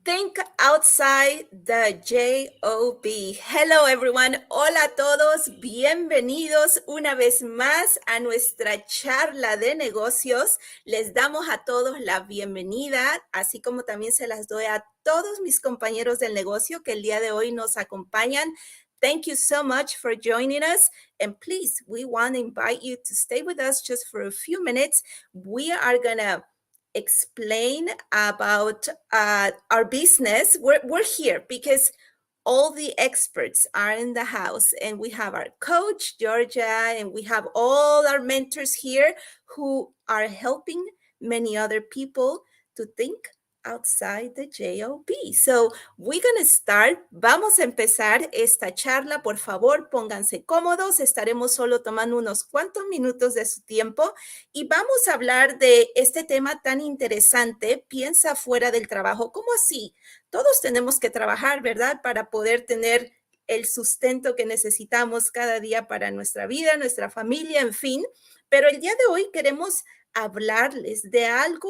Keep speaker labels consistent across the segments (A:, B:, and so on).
A: Think outside the J.O.B. Hello everyone. Hola a todos. Bienvenidos una vez más a nuestra charla de negocios. Les damos a todos la bienvenida, así como también se las doy a todos mis compañeros del negocio que el día de hoy nos acompañan. Thank you so much for joining us. And please, we want to invite you to stay with us just for a few minutes. We are going to explain about our business. We're here because all the experts are in the house, and we have our coach, Georgia, and we have all our mentors here who are helping many other people to think outside the J.O.B. So we're going to start. Vamos a empezar esta charla. Por favor, pónganse cómodos. Estaremos solo tomando unos cuantos minutos de su tiempo y vamos a hablar de este tema tan interesante. Piensa fuera del trabajo. ¿Cómo así? Todos tenemos que trabajar, ¿verdad? Para poder tener el sustento que necesitamos cada día para nuestra vida, nuestra familia, en fin. Pero el día de hoy queremos hablarles de algo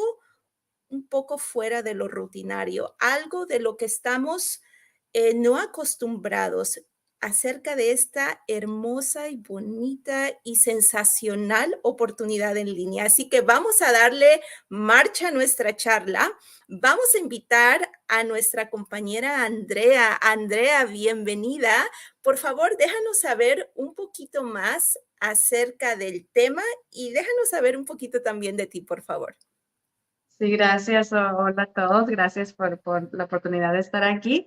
A: un poco fuera de lo rutinario, algo de lo que estamos no acostumbrados acerca de esta hermosa y bonita y sensacional oportunidad en línea. Así que vamos a darle marcha a nuestra charla. Vamos a invitar a nuestra compañera Andrea. Andrea, bienvenida. Por favor, déjanos saber un poquito más acerca del tema y déjanos saber un poquito también de ti, por favor.
B: Sí, gracias. Hola a todos. Gracias por la oportunidad de estar aquí.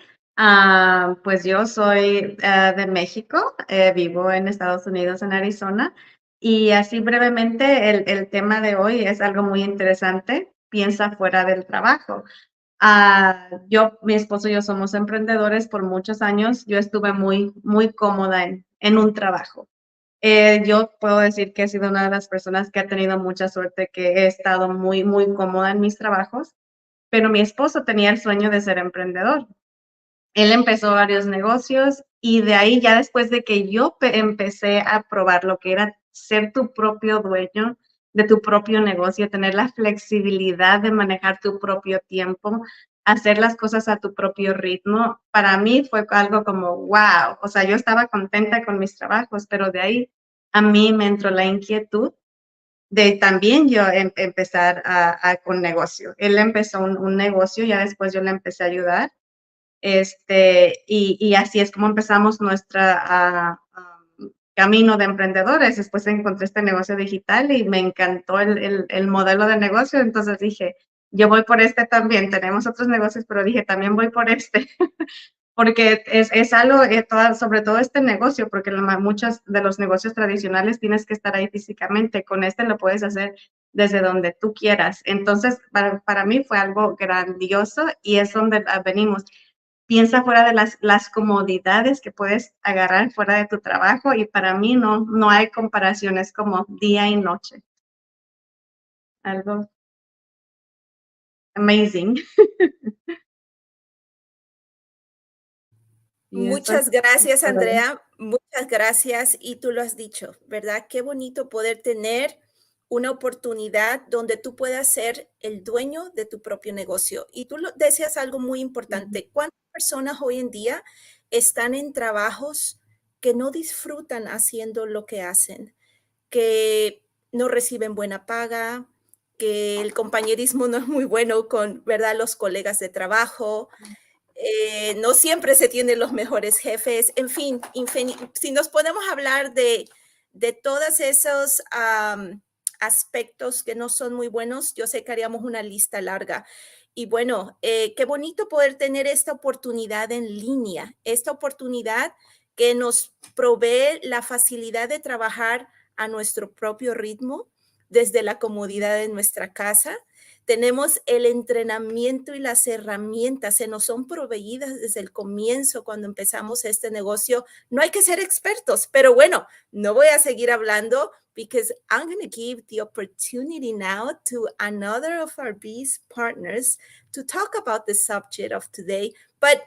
B: Pues yo soy de México, vivo en Estados Unidos, en Arizona, y así brevemente el tema de hoy es algo muy interesante. Piensa fuera del trabajo. Mi esposo y yo somos emprendedores por muchos años. Yo estuve muy cómoda en un trabajo. Yo puedo decir que he sido una de las personas que ha tenido mucha suerte, que he estado muy cómoda en mis trabajos, pero mi esposo tenía el sueño de ser emprendedor. Él empezó varios negocios y de ahí ya después de que yo empecé a probar lo que era ser tu propio dueño de tu propio negocio, tener la flexibilidad de manejar tu propio tiempo, hacer las cosas a tu propio ritmo, para mí fue algo como wow. O sea, yo estaba contenta con mis trabajos, pero de ahí a mí me entró la inquietud de también yo empezar con negocio. Él empezó un negocio, ya después yo le empecé a ayudar. Y así es como empezamos nuestra camino de emprendedores. Después encontré este negocio digital y me encantó el modelo de negocio. Entonces dije, yo voy por este también. Tenemos otros negocios, pero dije, también voy por este. Porque es algo, sobre todo este negocio, porque muchos de los negocios tradicionales tienes que estar ahí físicamente. Con este lo puedes hacer desde donde tú quieras. Entonces, para mí fue algo grandioso y es donde venimos. Piensa fuera de las comodidades que puedes agarrar fuera de tu trabajo, y para mí no hay comparaciones como día y noche. Algo amazing.
A: Muchas gracias, Andrea. Muchas gracias. Y tú lo has dicho, ¿verdad? Qué bonito poder tener una oportunidad donde tú puedas ser el dueño de tu propio negocio. Y tú decías algo muy importante. ¿Cuántas personas hoy en día están en trabajos que no disfrutan haciendo lo que hacen, que no reciben buena paga, que el compañerismo no es muy bueno con, ¿verdad?, los colegas de trabajo? No siempre se tienen los mejores jefes, en fin, si nos podemos hablar de todos esos aspectos que no son muy buenos, yo sé que haríamos una lista larga. Y bueno, qué bonito poder tener esta oportunidad en línea, esta oportunidad que nos provee la facilidad de trabajar a nuestro propio ritmo, desde la comodidad de nuestra casa. Tenemos el entrenamiento y las herramientas, se nos son proveídas desde el comienzo cuando empezamos este negocio. No hay que ser expertos, pero bueno, no voy a seguir hablando because I'm going to give the opportunity now to another of our biz partners to talk about the subject of today. But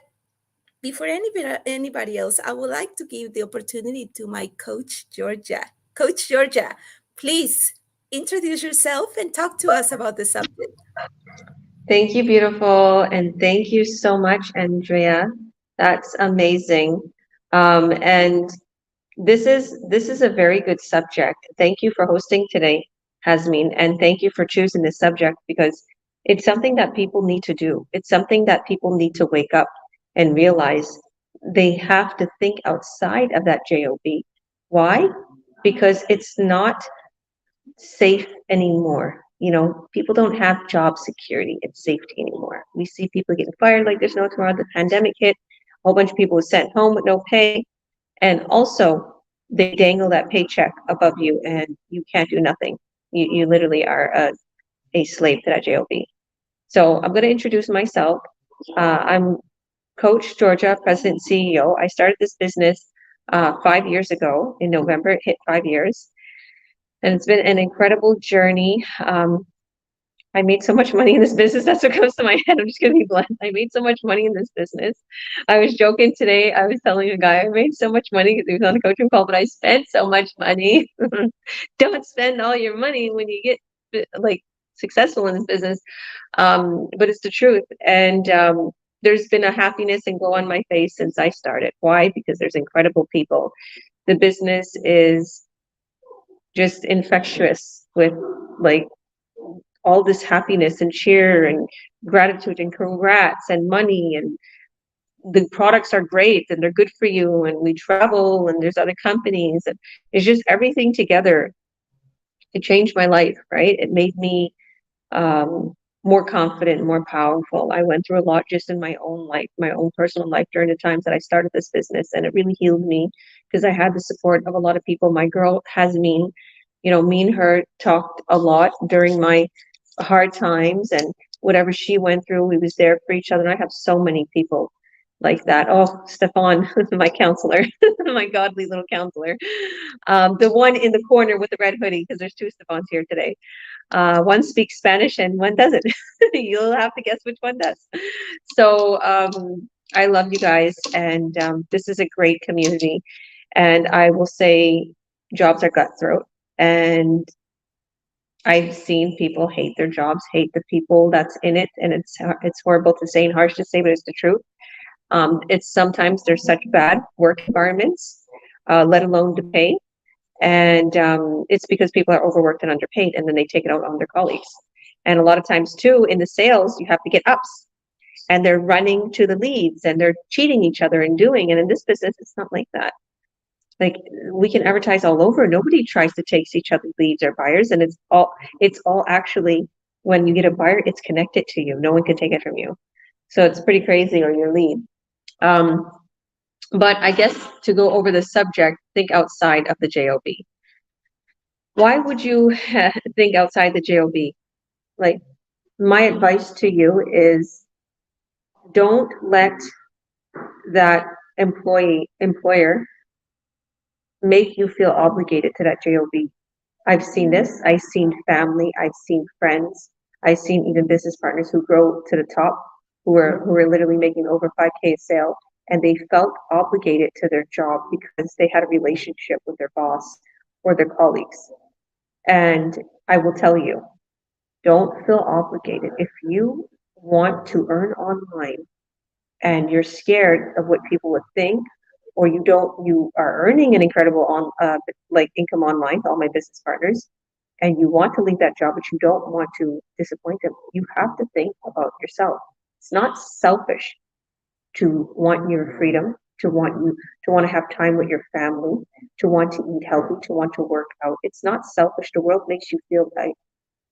A: before anybody else, I would like to give the opportunity to my coach, Georgia. Coach Georgia, please introduce yourself and talk to us about the subject.
C: Thank you, beautiful, and thank you so much, Andrea. That's amazing. And this is a very good subject. Thank you for hosting today, Hasmin, and thank you for choosing this subject because it's something that people need to do. It's something that people need to wake up and realize they have to think outside of that job. Why? Because it's not safe anymore. You know, people don't have job security and safety anymore. We see people getting fired like there's no tomorrow. The pandemic hit, a whole bunch of people were sent home with no pay. And also, they dangle that paycheck above you and you can't do nothing. You literally are a slave to that job. So I'm going to introduce myself. I'm Coach Georgia, President CEO. I started this business 5 years ago in November. It hit 5 years. And it's been an incredible journey. I made so much money in this business. That's what comes to my head. I'm just gonna be blunt. I made so much money in this business. I was joking today. I was telling a guy I made so much money because he was on a coaching call, but I spent so much money. Don't spend all your money when you get like successful in this business. But it's the truth. And there's been a happiness and glow on my face since I started. Why? Because there's incredible people. The business is just infectious with like all this happiness and cheer and gratitude and congrats and money, and the products are great and they're good for you, and we travel and there's other companies, and it's just everything together. It changed my life, right? It made me um, more confident, more powerful. I went through a lot just in my own life, my own personal life during the times that I started this business, and it really healed me because I had the support of a lot of people. My girl Hasmin, me and her talked a lot during my hard times, and whatever she went through, we was there for each other. And I have so many people like that. Oh, Stefan, my counselor, my godly little counselor, the one in the corner with the red hoodie, because there's two Stefans here today. One speaks Spanish and one doesn't. You'll have to guess which one does. So I love you guys, and this is a great community. And I will say, jobs are cutthroat, and I've seen people hate their jobs, hate the people that's in it, and it's horrible to say and harsh to say, but it's the truth. It's sometimes there's such bad work environments, let alone the pay, and it's because people are overworked and underpaid, and then they take it out on their colleagues. And a lot of times too, in the sales, you have to get ups, and they're running to the leads, and they're cheating each other and doing. And in this business, it's not like that. Like, we can advertise all over. Nobody tries to chase each other's leads or buyers, and it's all actually, when you get a buyer, it's connected to you. No one can take it from you. So it's pretty crazy, or your lead. Um, but I guess to go over the subject, think outside of the job. Why would you think outside the job? Like, my advice to you is, don't let that employer make you feel obligated to that job. I've seen this. I've seen family. I've seen friends. I've seen even business partners who grow to the top, who are literally making over 5K a sale, and they felt obligated to their job because they had a relationship with their boss or their colleagues. And I will tell you, don't feel obligated. If you want to earn online and you're scared of what people would think, or you are earning an incredible like income online, all my business partners, and you want to leave that job, but you don't want to disappoint them, you have to think about yourself. It's not selfish to want your freedom, to want to have time with your family, to want to eat healthy, to want to work out. It's not selfish. The world makes you feel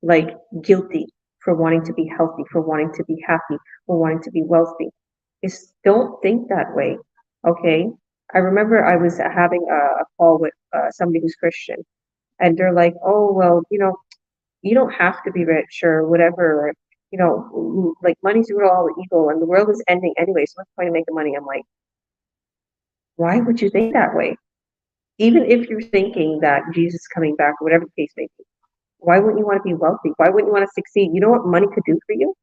C: like guilty for wanting to be healthy, for wanting to be happy, for wanting to be wealthy. Is don't think that way, okay? I remember I was having a call with somebody who's Christian, and they're like, "Oh, well, you don't have to be rich or whatever. Or, like, money's the root of all evil, and the world is ending anyway. So what's the point of making money?" I'm like, why would you think that way? Even if you're thinking that Jesus is coming back, or whatever the case may be, why wouldn't you want to be wealthy? Why wouldn't you want to succeed? You know what money could do for you?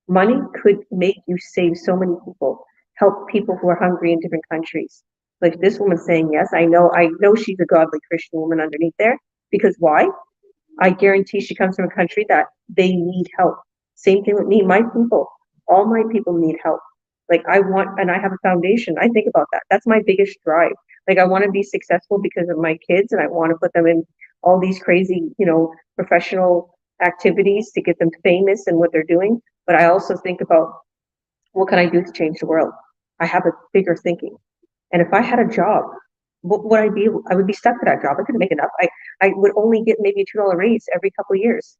C: Money could make you save so many people, help people who are hungry in different countries. Like this woman saying yes, I know she's a godly Christian woman underneath there. Because why? I guarantee she comes from a country that they need help. Same thing with me. My people, all my people need help. Like I want, and I have a foundation. I think about that. That's my biggest drive. Like I want to be successful because of my kids, and I want to put them in all these crazy, professional activities to get them famous in what they're doing. But I also think about what can I do to change the world? I have a bigger thinking. And if I had a job, what would I be? I would be stuck to that job. I couldn't make enough. I would only get maybe a $2 raise every couple of years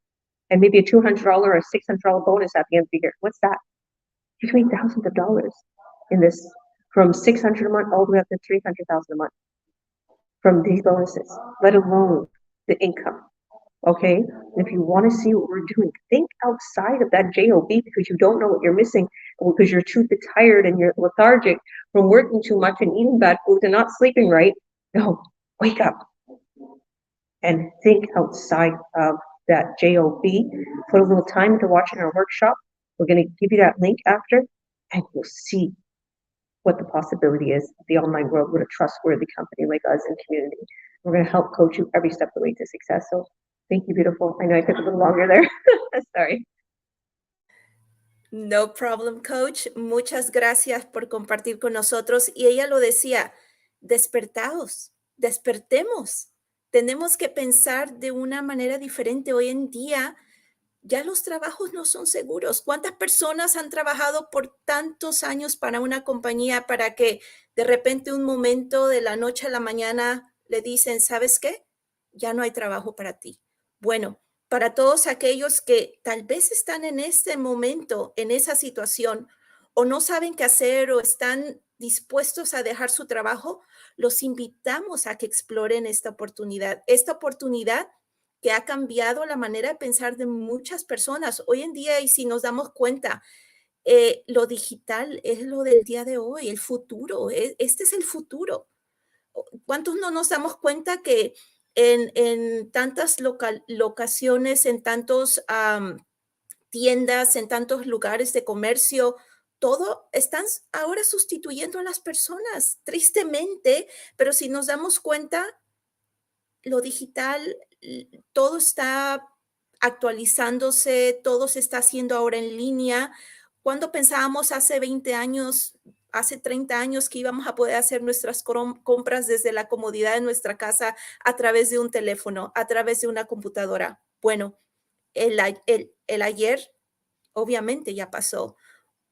C: and maybe a $200 or a $600 bonus at the end of the year. What's that? You can make thousands of dollars in this from 600 a month all the way up to 300,000 a month from these bonuses, let alone the income. Okay. And if you want to see what we're doing, think outside of that JOB because you don't know what you're missing because you're too tired and you're lethargic from working too much and eating bad foods and not sleeping right. No, wake up and think outside of that JOB. Put a little time into watching our workshop. We're going to give you that link after and you'll see what the possibility is of the online world with a trustworthy company like us and community. We're going to help coach you every step of the way to success. So thank you, beautiful. I know I took a little longer there. Sorry.
A: No problem, coach. Muchas gracias por compartir con nosotros. Y ella lo decía, despertaos, despertemos. Tenemos que pensar de una manera diferente. Hoy en día ya los trabajos no son seguros. ¿Cuántas personas han trabajado por tantos años para una compañía para que de repente un momento de la noche a la mañana le dicen, ¿sabes qué? Ya no hay trabajo para ti. Bueno, para todos aquellos que tal vez están en este momento, en esa situación, o no saben qué hacer o están dispuestos a dejar su trabajo, los invitamos a que exploren esta oportunidad. Esta oportunidad que ha cambiado la manera de pensar de muchas personas. Hoy en día, y si nos damos cuenta, lo digital es lo del día de hoy, el futuro, este es el futuro. ¿Cuántos no nos damos cuenta que en tantas locaciones, en tantos tiendas, en tantos lugares de comercio, todo están ahora sustituyendo a las personas, tristemente, pero si nos damos cuenta, lo digital, todo está actualizándose, todo se está haciendo ahora en línea. Cuando pensábamos hace 20 años, hace 30 años que íbamos a poder hacer nuestras compras desde la comodidad de nuestra casa a través de un teléfono, a través de una computadora. Bueno, el ayer obviamente ya pasó.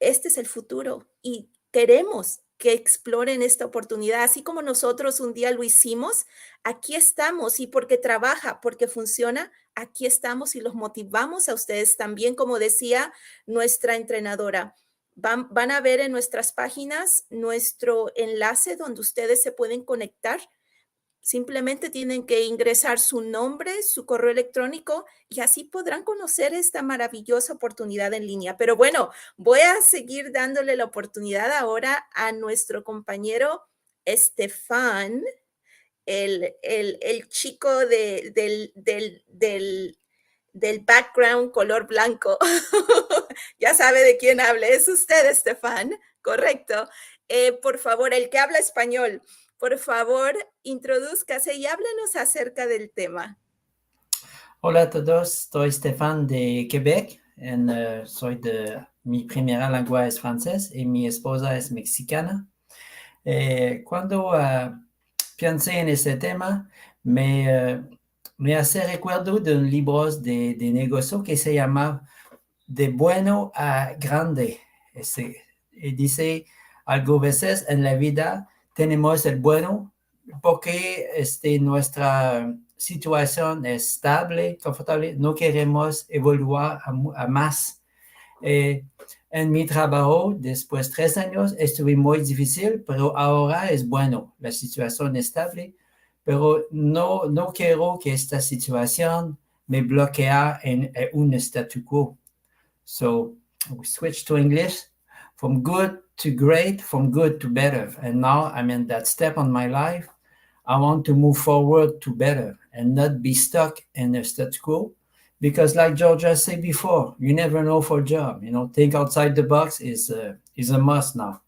A: Este es el futuro y queremos que exploren esta oportunidad, así como nosotros un día lo hicimos, aquí estamos y porque trabaja, porque funciona, aquí estamos y los motivamos a ustedes también, como decía nuestra entrenadora. Van a ver en nuestras páginas nuestro enlace donde ustedes se pueden conectar. Simplemente tienen que ingresar su nombre, su correo electrónico y así podrán conocer esta maravillosa oportunidad en línea. Pero bueno, voy a seguir dándole la oportunidad ahora a nuestro compañero Estefan, el chico del background color blanco. Ya sabe de quién hable. Es usted, Estefan, correcto. Por favor, el que habla español. Por favor, introdúzcase y háblenos acerca del tema.
D: Hola a todos, soy Stéphane de Quebec, mi primera lengua es francés y mi esposa es mexicana. Cuando pensé en este tema, me hace recuerdo de un libro de negocio que se llama De bueno a grande. Y dice, algo veces en la vida tenemos el bueno porque nuestra situación es estable, confortable, no queremos evoluir a más. En mi trabajo, después de 3 años, estuve muy difícil, pero ahora es bueno, la situación estable, pero no quiero que esta situación me bloquee en un statu quo. So we switched to English, from good to great, from good to better. And now I'm in that step on my life. I want to move forward to better and not be stuck in a status quo. Because like Georgia said before, you never know for a job. Think outside the box is a must now.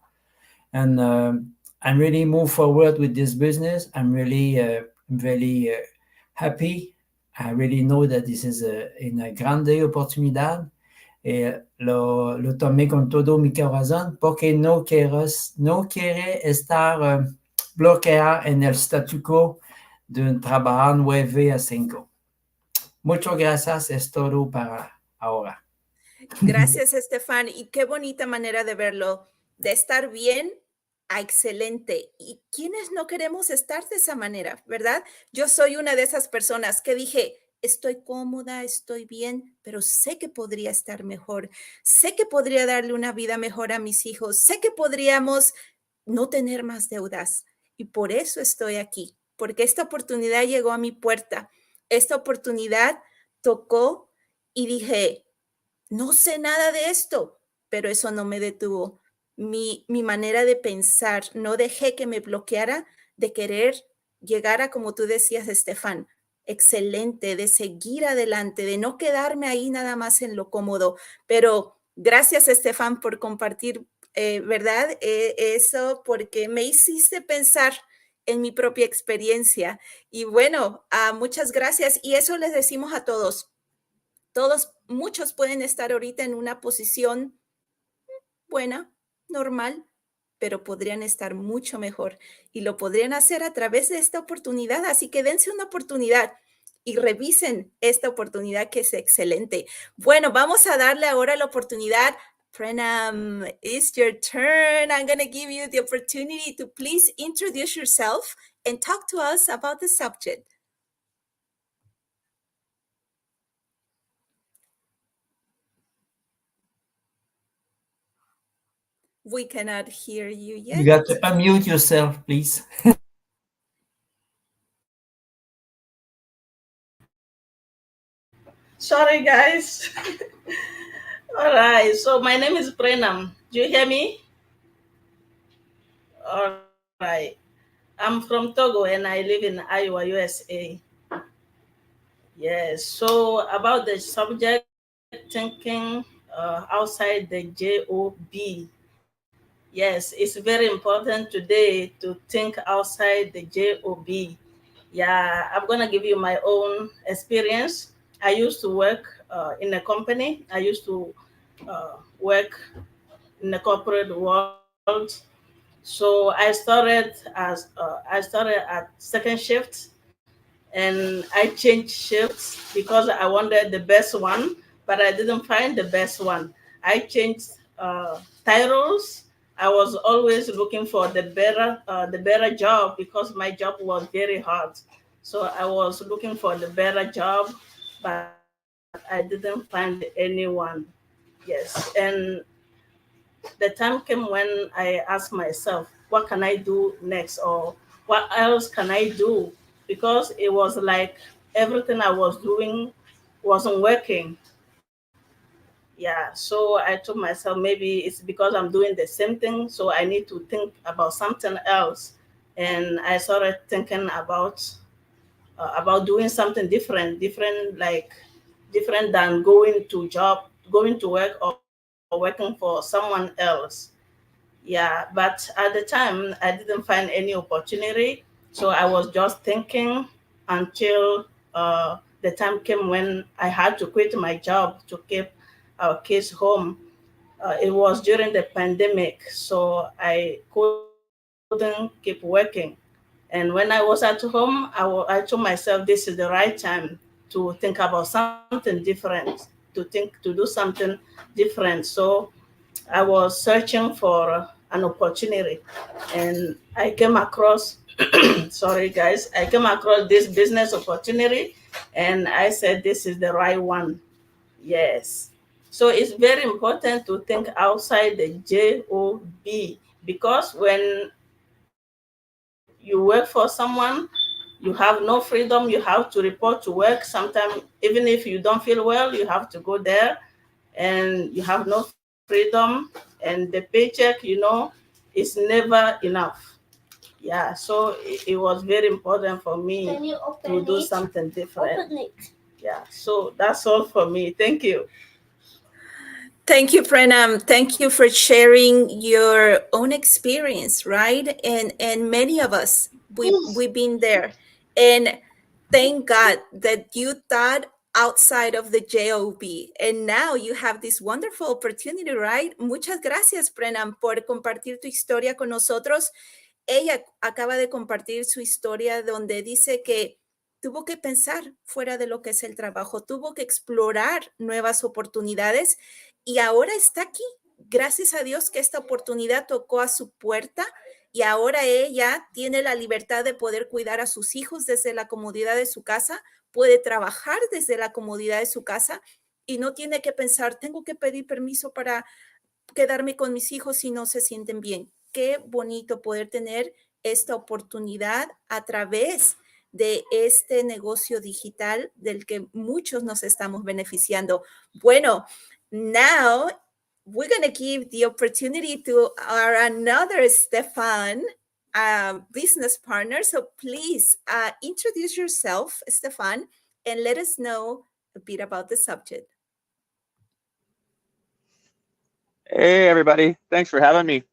D: And I'm really move forward with this business. I'm really happy. I really know that this is una grande oportunidad. lo tomé con todo mi corazón porque no quiere estar bloqueado en el statu quo de un trabajar 9 a 5. Muchas gracias, es todo para ahora.
A: Gracias, Estefan. Y qué bonita manera de verlo, de estar bien a excelente. ¿Y quiénes no queremos estar de esa manera, verdad? Yo soy una de esas personas que dije, estoy cómoda, estoy bien, pero sé que podría estar mejor. Sé que podría darle una vida mejor a mis hijos. Sé que podríamos no tener más deudas. Y por eso estoy aquí, porque esta oportunidad llegó a mi puerta. Esta oportunidad tocó y dije, no sé nada de esto, pero eso no me detuvo. Mi manera de pensar, no dejé que me bloqueara de querer llegar a, como tú decías, Estefan, excelente, de seguir adelante, de no quedarme ahí nada más en lo cómodo. Pero gracias, Estefan, por compartir, ¿verdad? Eso, porque me hiciste pensar en mi propia experiencia. Y bueno, muchas gracias. Y eso les decimos a todos. Muchos pueden estar ahorita en una posición buena, normal, pero podrían estar mucho mejor y lo podrían hacer a través de esta oportunidad. Así que dense una oportunidad y revisen esta oportunidad que es excelente. Bueno, vamos a darle ahora la oportunidad. Pranam, it's your turn. I'm going to give you the opportunity to please introduce yourself and talk to us about the subject. We cannot hear you yet.
D: You got to unmute yourself, please.
E: Sorry, guys. All right. So my name is Prenam. Do you hear me? All right. I'm from Togo and I live in Iowa, USA. Yes. So about the subject, thinking outside the JOB. Yes, it's very important today to think outside the JOB. Yeah, I'm gonna give you my own experience. I used to work in a company. I used to work in the corporate world. So I started at second shift, and I changed shifts because I wanted the best one, but I didn't find the best one. I changed titles. I was always looking for the better job because my job was very hard. So I was looking for the better job, but I didn't find anyone. Yes, and the time came when I asked myself, what can I do next, or what else can I do? Because it was like everything I was doing wasn't working. Yeah, so I told myself maybe it's because I'm doing the same thing, so I need to think about something else. And I started thinking about doing something different than going to work or working for someone else. Yeah, but at the time I didn't find any opportunity, so I was just thinking until the time came when I had to quit my job to keep our kids home. It was during the pandemic, so I couldn't keep working. And when I was at home, I told myself this is the right time to think about something different, to do something different. So I was searching for an opportunity, and I came across, sorry guys, I came across this business opportunity, and I said, this is the right one. Yes. So it's very important to think outside the JOB, because when you work for someone, you have no freedom. You have to report to work. Sometimes, even if you don't feel well, you have to go there, and you have no freedom. And the paycheck, is never enough. Yeah, so it was very important for me to do something different. Yeah, so that's all for me. Thank you.
A: Thank you, Pranam. Thank you for sharing your own experience, right? And many of us we've been there. And thank God that you thought outside of the J.O.B. And now you have this wonderful opportunity, right? Muchas gracias, Brennan, por compartir tu historia con nosotros. Ella acaba de compartir su historia donde dice que tuvo que pensar fuera de lo que es el trabajo, tuvo que explorar nuevas oportunidades y ahora está aquí. Gracias a Dios que esta oportunidad tocó a su puerta y ahora ella tiene la libertad de poder cuidar a sus hijos desde la comodidad de su casa, puede trabajar desde la comodidad de su casa y no tiene que pensar, tengo que pedir permiso para quedarme con mis hijos si no se sienten bien. Qué bonito poder tener esta oportunidad a través de este negocio digital del que muchos nos estamos beneficiando. Bueno, now we're going to give the opportunity to our another Stefan, business partner. So please introduce yourself, Stefan, and let us know a bit about the subject.
F: Hey, everybody. Thanks for having me.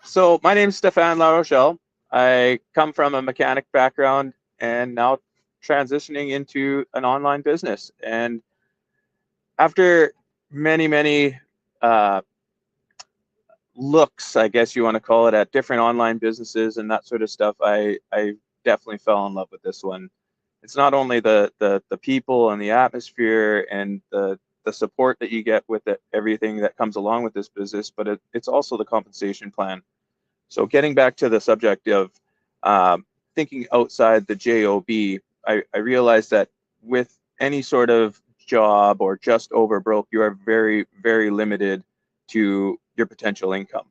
F: So my name is Stefan La Rochelle. I come from a mechanic background and now transitioning into an online business. And after many looks, I guess you want to call it, at different online businesses and that sort of stuff, I definitely fell in love with this one. It's not only the people and the atmosphere and the support that you get with it, everything that comes along with this business, but it's also the compensation plan. So getting back to the subject of thinking outside the J.O.B, I realized that with any sort of job or just over broke, you are very limited to your potential income.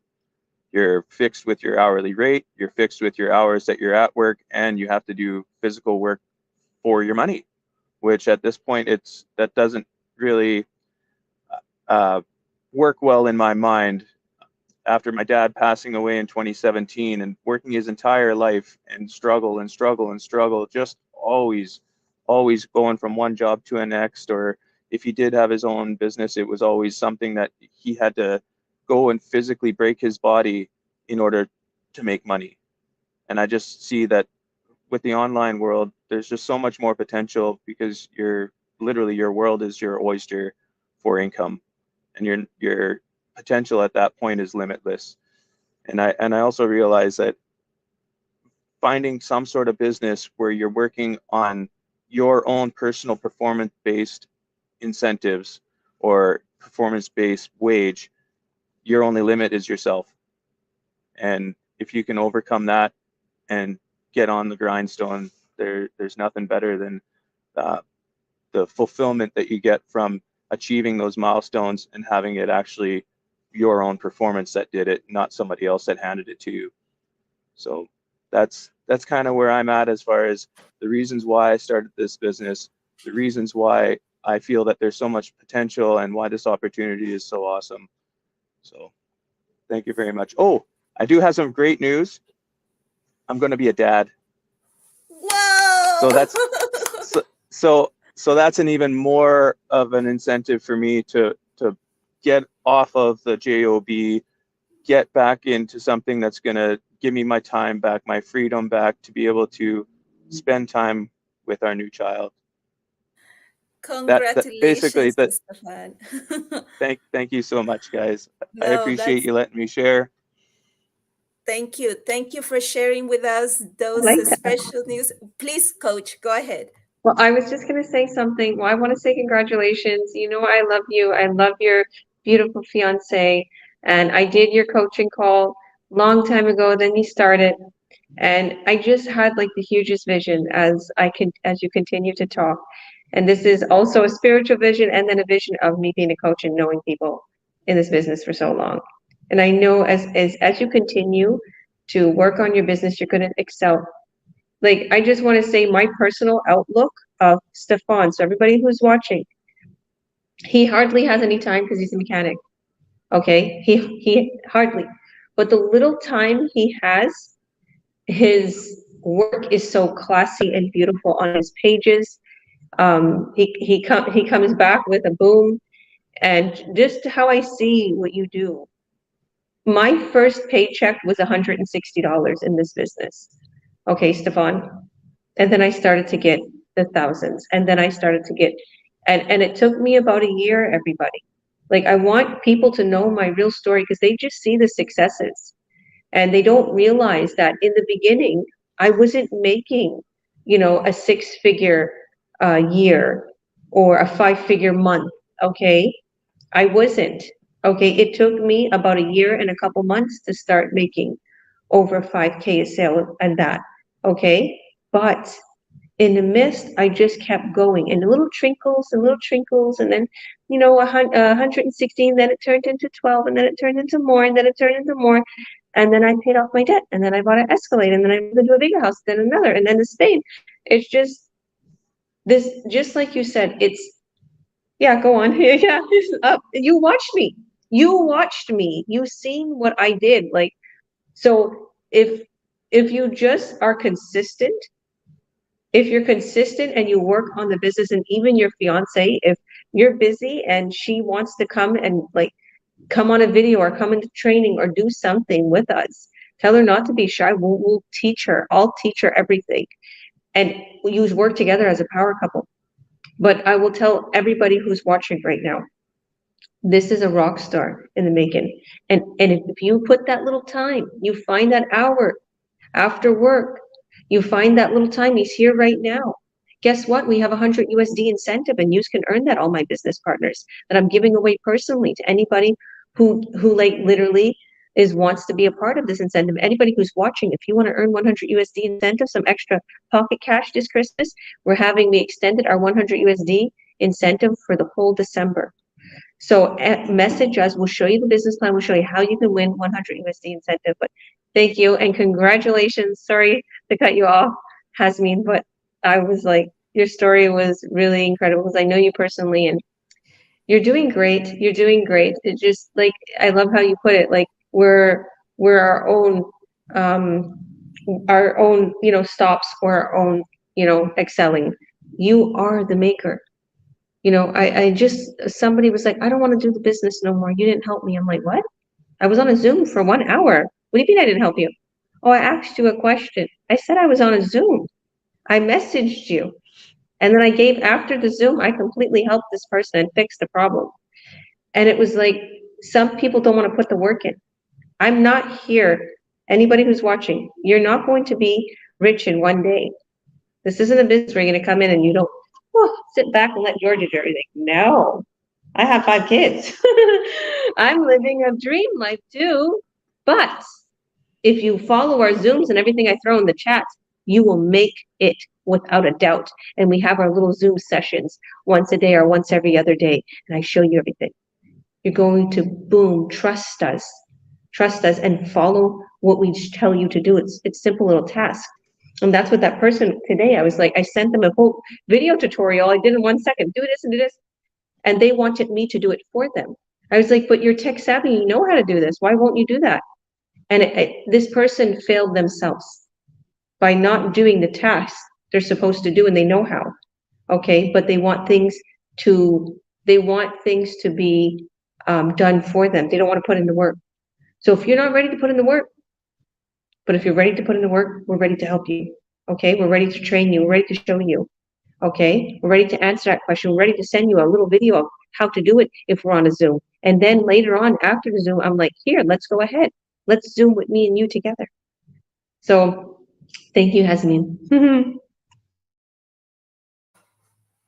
F: You're fixed with your hourly rate, you're fixed with your hours that you're at work, and you have to do physical work for your money, which at this point that doesn't really work well in my mind after my dad passing away in 2017 and working his entire life and struggle, just always going from one job to the next. Or if he did have his own business, it was always something that he had to go and physically break his body in order to make money. And I just see that with the online world, there's just so much more potential because your world is your oyster for income, and your potential at that point is limitless. And I also realize that finding some sort of business where you're working on your own personal performance-based incentives or performance-based wage, your only limit is yourself. And if you can overcome that and get on the grindstone, there's nothing better than the fulfillment that you get from achieving those milestones and having it actually your own performance that did it, not somebody else that handed it to you. So that's kind of where I'm at as far as the reasons why I started this business, the reasons why I feel that there's so much potential and why this opportunity is so awesome. So thank you very much. Oh, I do have some great news. I'm going to be a dad.
A: Whoa!
F: So that's so that's an even more of an incentive for me to get off of the J.O.B, get back into something that's going to give me my time back, my freedom back, to be able to spend time with our new child.
A: Congratulations, Stefan.
F: Thank you so much, guys. I
A: No,
F: appreciate you letting me share.
A: Thank you. Thank you for sharing with us those
C: like that.
A: special news. Please, Coach, go ahead.
C: Well, I was just going to say something. Well, I want to say congratulations. You know, I love you. I love your beautiful fiance. And I did your coaching call long time ago. Then you started. And I just had like the hugest vision as you continue to talk. And this is also a spiritual vision and then a vision of me being a coach and knowing people in this business for so long. And I know as you continue to work on your business, you're going to excel. Like, I just want to say my personal outlook of Stefan. So everybody who's watching, he hardly has any time because he's a mechanic. Okay, he hardly, but the little time he has, his work is so classy and beautiful on his pages. He comes back with a boom, and just how I see what you do. My first paycheck was $160 in this business. Okay, Stefan. And then I started to get the thousands. And then I started to get, and it took me about a year, everybody. Like, I want people to know my real story because they just see the successes and they don't realize that in the beginning, I wasn't making, a 6-figure year or a 5-figure month. Okay. I wasn't. Okay. It took me about a year and a couple months to start making over 5K a sale and that. Okay. But in the midst, I just kept going and little trinkles, and then, 116, then it turned into 12, and then it turned into more, and then it turned into more. And then I paid off my debt, and then I bought an Escalade, and then I moved into a bigger house, then another, and then to Spain. It's just this, just like you said, yeah, go on. Yeah, you watched me. You seen what I did. Like, so if you just are consistent, if you're consistent and you work on the business, and even your fiance, if you're busy and she wants to come and like come on a video or come into training or do something with us, tell her not to be shy. We'll teach her. I'll teach her everything. And we use work together as a power couple. But I will tell everybody who's watching right now, this is a rock star in the making. And if you put that little time, you find that hour after work, you find that little time, he's here right now. Guess what? We have 100 USD incentive, and you can earn that, all my business partners, that I'm giving away personally to anybody who like literally wants to be a part of this incentive. Anybody who's watching, if you want to earn 100 USD incentive, some extra pocket cash this Christmas, we extended our 100 USD incentive for the whole December. So message us. We'll show you the business plan. We'll show you how you can win 100 USD incentive. But thank you and congratulations. Sorry to cut you off, Hasmin, but I was like, your story was really incredible because I know you personally and you're doing great. You're doing great. It just like, I love how you put it. Like we're our own, stops or our own, excelling. You are the maker. I just, somebody was like, I don't want to do the business no more. You didn't help me. I'm like, what? I was on a Zoom for 1 hour. What do you mean I didn't help you? Oh, I asked you a question. I said I was on a Zoom. I messaged you. And then after the Zoom, I completely helped this person and fixed the problem. And it was like, some people don't want to put the work in. I'm not here. Anybody who's watching, you're not going to be rich in one day. This isn't a business where you're going to come in and you don't sit back and let Georgia do everything. No, I have 5 kids. I'm living a dream life too. But if you follow our Zooms and everything I throw in the chat, you will make it without a doubt. And we have our little Zoom sessions once a day or once every other day. And I show you everything. You're going to boom, trust us and follow what we tell you to do. It's simple little tasks. And that's what that person today, I was like, I sent them a whole video tutorial. I did in 1 second, do this and do this. And they wanted me to do it for them. I was like, but you're tech savvy, you know how to do this. Why won't you do that? And this person failed themselves by not doing the tasks they're supposed to do, and they know how. Okay, but they want things to be done for them. They don't want to put in the work. So if you're not ready to put in the work, but if you're ready to put in the work, we're ready to help you. Okay, we're ready to train you. We're ready to show you. Okay, we're ready to answer that question. We're ready to send you a little video of how to do it if we're on a Zoom. And then later on, after the Zoom, I'm like, here, let's go ahead. Let's Zoom with me and you together. So thank you, Hasmin.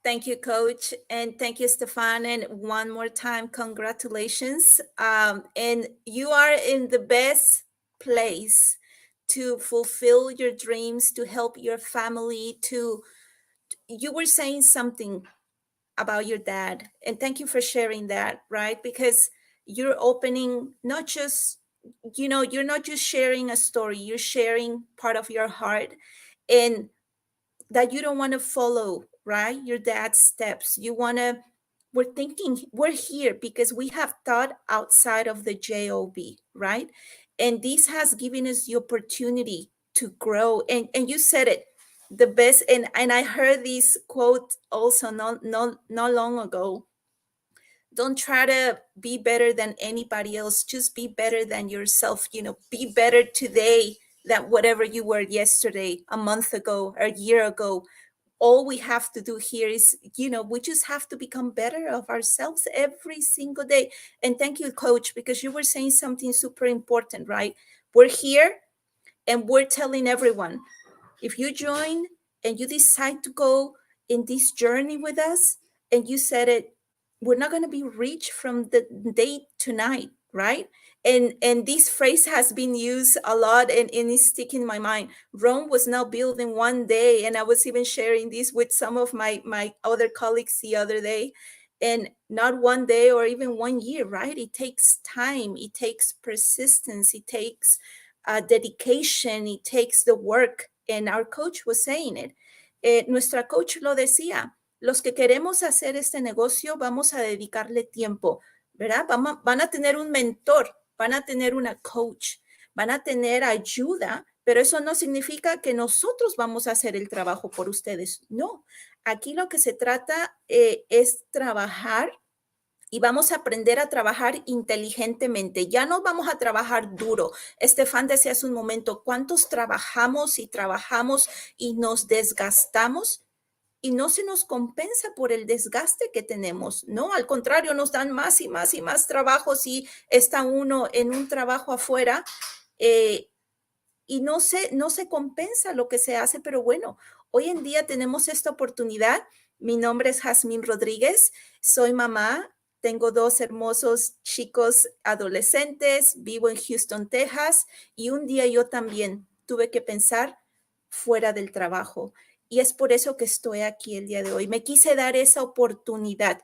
A: Thank you, Coach. And thank you, Stefan. And one more time, congratulations. And you are in the best place to fulfill your dreams, to help your family, you were saying something about your dad. And thank you for sharing that, right? Because you're opening not just, you're not just sharing a story, you're sharing part of your heart. And that you don't want to follow, right, your dad's steps. We're here because we have thought outside of the J.O.B, right? And this has given us the opportunity to grow. And you said it the best. And I heard this quote also not long ago. Don't try to be better than anybody else. Just be better than yourself. Be better today than whatever you were yesterday, a month ago, a year ago. all we have to do here is, we just have to become better of ourselves every single day. And thank you, Coach, because you were saying something super important, right? We're here and we're telling everyone, if you join and you decide to go in this journey with us, and you said it, we're not going to be rich from the day to night, right? And this phrase has been used a lot, and it's sticking in my mind. Rome was not built in one day. And I was even sharing this with some of my other colleagues the other day. And not one day or even 1 year, right? It takes time, it takes persistence, it takes dedication, it takes the work. And our coach was saying it. Nuestra coach lo decía, los que queremos hacer este negocio vamos a dedicarle tiempo, ¿verdad? Van a tener un mentor, van a tener una coach, van a tener ayuda, pero eso no significa que nosotros vamos a hacer el trabajo por ustedes. No, aquí lo que se trata es trabajar, y vamos a aprender a trabajar inteligentemente. Ya no vamos a trabajar duro. Estefan decía hace un momento, ¿cuántos trabajamos y nos desgastamos? Y no se nos compensa por el desgaste que tenemos, ¿no? Al contrario, nos dan más y más y más trabajos, y está uno en un trabajo afuera y no se compensa lo que se hace. Pero bueno, hoy en día tenemos esta oportunidad. Mi nombre es Jazmín Rodríguez, soy mamá, tengo 2 hermosos chicos adolescentes, vivo en Houston, Texas, y un día yo también tuve que pensar fuera del trabajo. Y es por eso que estoy aquí el día de hoy. Me quise dar esa oportunidad.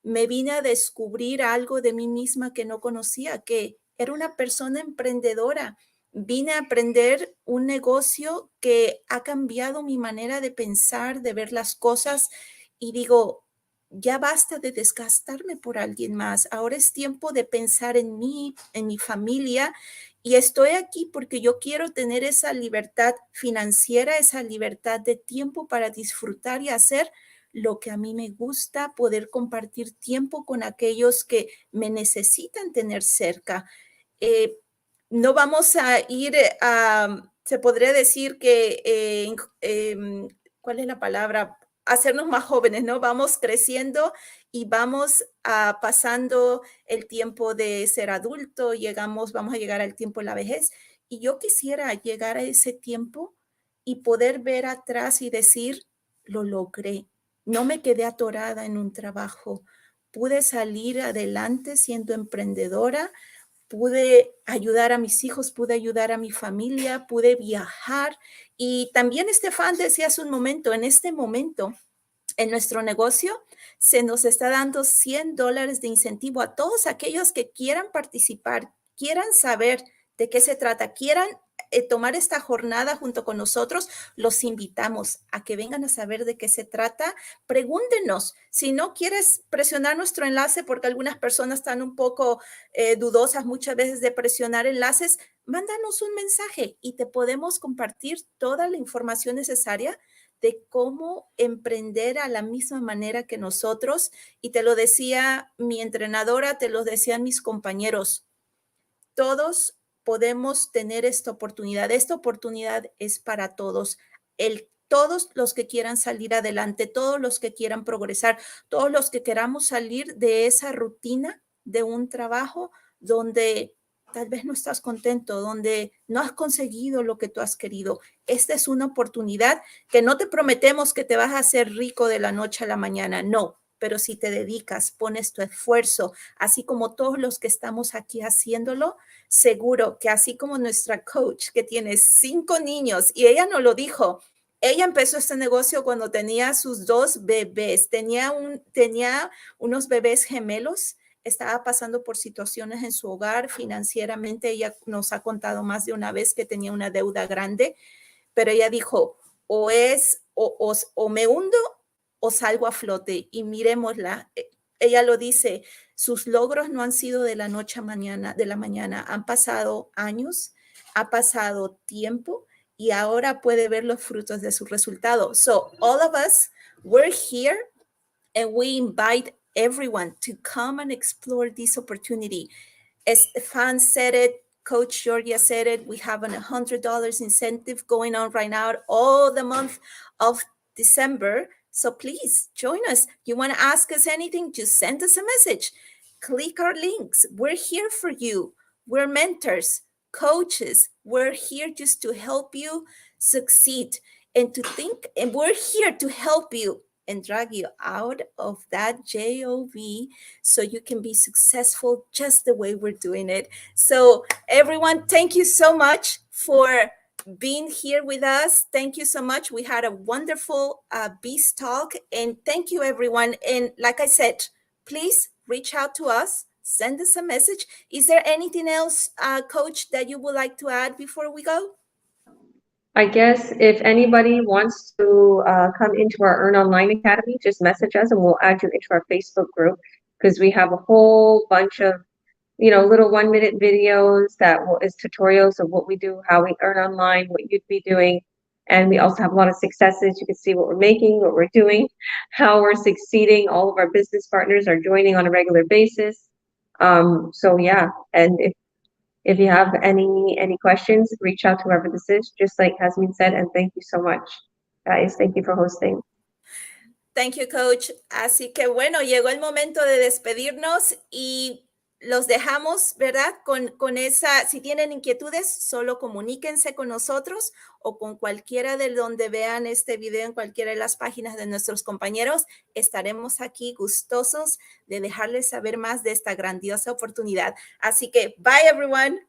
A: Me vine a descubrir algo de mí misma que no conocía, que era una persona emprendedora. Vine a aprender un negocio que ha cambiado mi manera de pensar, de ver las cosas, y digo, ya basta de desgastarme por alguien más. Ahora es tiempo de pensar en mí, en mi familia, y estoy aquí porque yo quiero tener esa libertad financiera, esa libertad de tiempo para disfrutar y hacer lo que a mí me gusta, poder compartir tiempo con aquellos que me necesitan tener cerca. Eh, no vamos a ir se podría decir que, ¿cuál es la palabra? Hacernos más jóvenes, ¿no? Vamos creciendo y vamos pasando el tiempo de ser adulto, vamos a llegar al tiempo de la vejez. Y yo quisiera llegar a ese tiempo y poder ver atrás y decir, lo logré. No me quedé atorada en un trabajo. Pude salir adelante siendo emprendedora, pude ayudar a mis hijos, pude ayudar a mi familia, pude viajar. Y también Estefan decía hace un momento, en este momento, en nuestro negocio, se nos está dando $100 de incentivo a todos aquellos que quieran participar, quieran saber de qué se trata, quieran tomar esta jornada junto con nosotros. Los invitamos a que vengan a saber de qué se trata. Pregúntenos. Si no quieres presionar nuestro enlace, porque algunas personas están un poco dudosas muchas veces de presionar enlaces, mándanos un mensaje y te podemos compartir toda la información necesaria de cómo emprender a la misma manera que nosotros. Y te lo decía mi entrenadora, te lo decían mis compañeros, todos podemos tener esta oportunidad. Esta oportunidad es para todos. Todos los que quieran salir adelante, todos los que quieran progresar, todos los que queramos salir de esa rutina de un trabajo donde tal vez no estás contento, donde no has conseguido lo que tú has querido. Esta es una oportunidad que no te prometemos que te vas a hacer rico de la noche a la mañana, no. Pero si te dedicas, pones tu esfuerzo, así como todos los que estamos aquí haciéndolo, seguro que así como nuestra coach que tiene 5 niños, y ella nos lo dijo, ella empezó este negocio cuando tenía sus 2 bebés, tenía unos bebés gemelos, estaba pasando por situaciones en su hogar financieramente. Ella nos ha contado más de una vez que tenía una deuda grande, pero ella dijo, o me hundo o salgo a flote, y miremosla. Ella lo dice, sus logros no han sido de la noche a mañana, de la mañana, han pasado años, ha pasado tiempo, y ahora puede ver los frutos de su resultado. So all of us, we're here and we invite everyone to come and explore this opportunity. Estefan said it, Coach Georgia said it, we have an $100 incentive going on right now all the month of December. So please join us. You want to ask us anything, just send us a message. Click our links. We're here for you. We're mentors, coaches. We're here just to help you succeed and to think, and we're here to help you and drag you out of that JOB so you can be successful just the way we're doing it. So everyone, thank you so much for being here with us. Thank you so much. We had a wonderful Beast Talk, and thank you, everyone. And like I said, please reach out to us, send us a message. Is there anything else, Coach, that you would like to add before we go?
C: I guess if anybody wants to come into our Earn Online Academy, just message us and we'll add you into our Facebook group, because we have a whole bunch of, little 1-minute videos is tutorials of what we do, how we earn online, what you'd be doing. And we also have a lot of successes. You can see what we're making, what we're doing, how we're succeeding. All of our business partners are joining on a regular basis. So yeah, and if you have any questions, reach out to whoever this is, just like Hasmin said, and thank you so much, guys. Thank you for hosting.
A: Thank you, Coach. Así que bueno, llegó el momento de despedirnos y los dejamos, ¿verdad? Con esa, si tienen inquietudes, solo comuníquense con nosotros o con cualquiera de donde vean este video en cualquiera de las páginas de nuestros compañeros. Estaremos aquí gustosos de dejarles saber más de esta grandiosa oportunidad. Así que, bye, everyone.